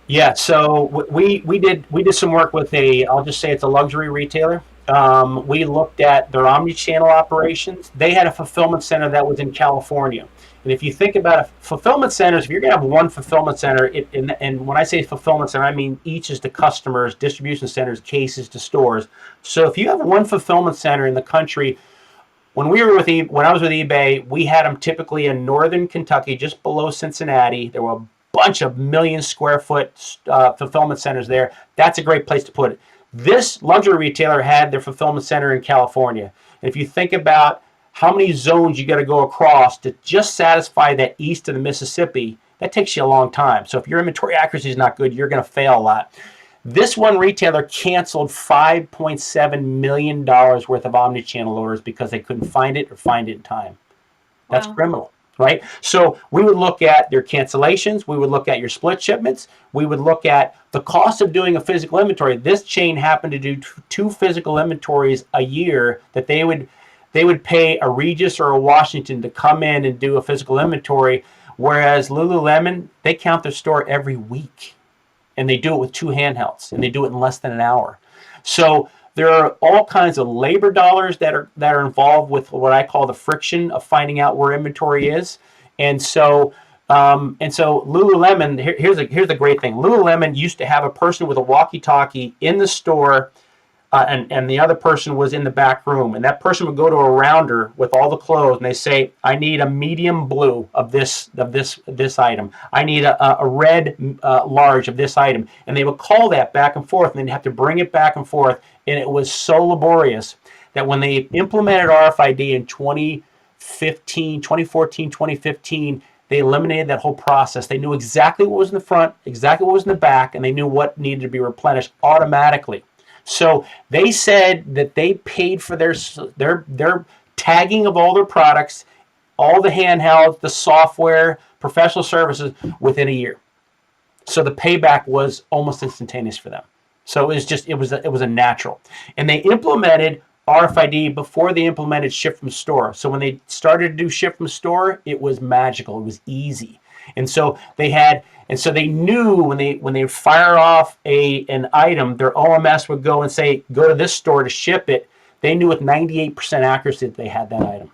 Yeah, so we did some work with I'll just say it's a luxury retailer. We looked at their omni-channel operations. They had a fulfillment center that was in California. And if you think about fulfillment centers, if you're going to have one fulfillment center, and when I say fulfillment center, I mean each is to customers, distribution centers, cases to stores. So if you have one fulfillment center in the country, when I was with eBay, we had them typically in northern Kentucky, just below Cincinnati. There were a bunch of million square foot fulfillment centers there. That's a great place to put it. This luxury retailer had their fulfillment center in California. And if you think about how many zones you got to go across to just satisfy that east of the Mississippi, that takes you a long time. So if your inventory accuracy is not good, you're going to fail a lot. This one retailer canceled $5.7 million worth of omnichannel orders because they couldn't find it or find it in time. That's Wow. criminal, right? So we would look at their cancellations. We would look at your split shipments. We would look at the cost of doing a physical inventory. This chain happened to do two physical inventories a year that they would pay a Regis or a Washington to come in and do a physical inventory, whereas Lululemon, they count their store every week, and they do it with two handhelds, and they do it in less than an hour. So there are all kinds of labor dollars that are involved with what I call the friction of finding out where inventory is. And so Lululemon, here's the great thing. Lululemon used to have a person with a walkie-talkie in the store, and the other person was in the back room, and that person would go to a rounder with all the clothes, and they say, "I need a medium blue of this item. I need a red large of this item," and they would call that back and forth, and they'd have to bring it back and forth, and it was so laborious that when they implemented RFID in 2015, 2014, 2015, they eliminated that whole process. They knew exactly what was in the front, exactly what was in the back, and they knew what needed to be replenished automatically. So they said that they paid for their tagging of all their products, all the handhelds, the software, professional services within a year. So the payback was almost instantaneous for them. So it was a natural, and they implemented RFID before they implemented ship from store. So when they started to do ship from store, it was magical. It was easy. And so they knew when they fire off an item, their OMS would go and say, go to this store to ship it. They knew with 98% accuracy that they had that item.